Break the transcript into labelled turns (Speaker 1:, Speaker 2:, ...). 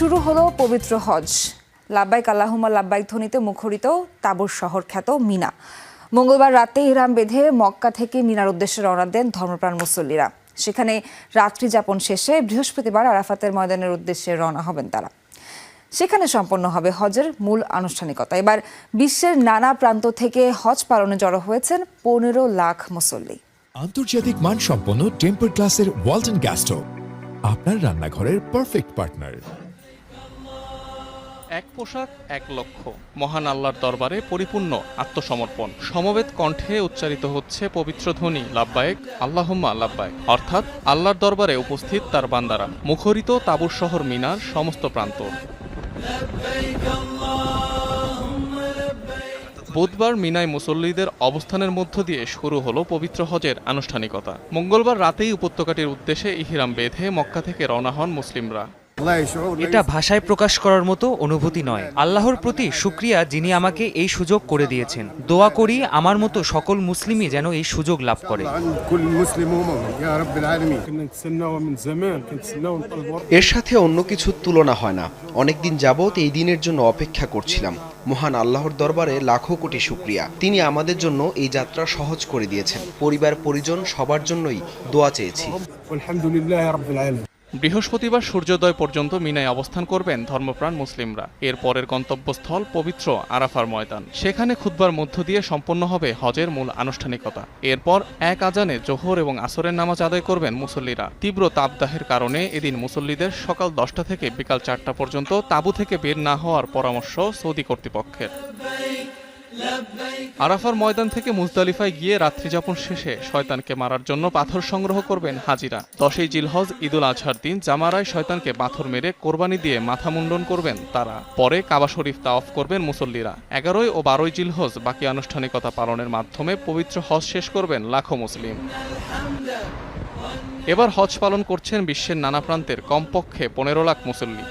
Speaker 1: শুরু হলো পবিত্র হজ। লাব্বাইক আল্লাহুম্মা লাব্বাইক ধ্বনিতে মুখরিত তাবুর শহর খ্যাত মিনা। মঙ্গলবার রাতে ইহরাম বেঁধে মক্কা থেকে মিনার উদ্দেশ্যে রওনা দেন ধর্মপ্রাণ মুসল্লিরা। সেখানে রাত্রি যাপন শেষে বৃহস্পতিবার আরাফাতের ময়দানের উদ্দেশ্যে রওনা হবেন তারা। সেখানে সম্পন্ন হবে হজের মূল আনুষ্ঠানিকতা। এবার বিশ্বের নানা প্রান্ত থেকে হজ পালনে জড়ো হয়েছেন 15 লাখ মুসল্লি।
Speaker 2: আন্তর্জাতিক মানসম্পন্ন টেম্পার গ্লাসের ওয়ালটন গ্যাস স্টোভ, আপনার রান্নাঘরের পারফেক্ট পার্টনার।
Speaker 3: এক পোশাক এক লক্ষ্য, মহান আল্লাহর দরবারে পরিপূর্ণ আত্মসমর্পণ। সমবেত কণ্ঠে উচ্চারিত হচ্ছে পবিত্র ধ্বনি লাব্বাইক আল্লাহুম্মা লাব্বাইক, অর্থাৎ আল্লাহর দরবারে উপস্থিত তার বান্দারা। মুখরিত তাবুর শহর মিনার সমস্ত প্রান্ত। বুধবার মিনায় মুসল্লিদের অবস্থানের মধ্য দিয়ে শুরু হলো পবিত্র হজের আনুষ্ঠানিকতা। মঙ্গলবার রাতেই উপত্যকাটির উদ্দেশ্যে ইহরাম বেঁধে মক্কা থেকে রওনা হন মুসলিমরা।
Speaker 4: এটা ভাষায় প্রকাশ করার মতো অনুভূতি নয়। আল্লাহর প্রতি শুকরিয়া, যিনি আমাকে এই সুযোগ করে দিয়েছেন। দোয়া করি আমার মতো সকল মুসলিমই যেন এই সুযোগ লাভ করে।
Speaker 5: এর সাথে অন্য কিছুর তুলনা হয় না। অনেকদিন যাবৎ এই দিনের জন্য অপেক্ষা করছিলাম। মহান আল্লাহর দরবারে লাখো কোটি শুকরিয়া, তিনি আমাদের জন্য এই যাত্রা সহজ করে দিয়েছেন। পরিবার পরিজন সবার জন্যই দোয়া চেয়েছি।
Speaker 3: বৃহস্পতিবার সূর্যোদয় পর্যন্ত মিনায় অবস্থান করবেন ধর্মপ্রাণ মুসলিমরা। এর পরের গন্তব্যস্থল পবিত্র আরাফার ময়দান। সেখানে খুতবার মধ্য দিয়ে সম্পন্ন হবে হজের মূল আনুষ্ঠানিকতা। এরপর এক আজানে জোহর এবং আসরের নামাজ আদায় করবেন মুসল্লিরা। তীব্র তাপদাহের কারণে এদিন মুসল্লিদের সকাল 10টা থেকে বিকাল 4টা পর্যন্ত তাঁবু থেকে বের না হওয়ার পরামর্শ সৌদি কর্তৃপক্ষের। আরাফার ময়দান থেকে মুজদালিফায় গিয়ে রাত্রি যাপন শেষে শয়তানকে মারার জন্য পাথর সংগ্রহ করবেন হাজিরা। 10ই জিলহজ ঈদুল আজহার দিন জামারায় শয়তানকে পাথর মেরে কোরবানি দিয়ে মাথা মুন্ডন করবেন তারা। পরে কাবা শরীফ তাওয়াফ করবেন মুসল্লিরা। 11 ও 12 জিলহজ বাকি আনুষ্ঠানিকতা পালনের মাধ্যমে পবিত্র হজ শেষ করবেন লাখো মুসলিম। এবার হজ পালন করছেন বিশ্বের নানা প্রান্তের কমপক্ষে 15 লাখ মুসল্লি।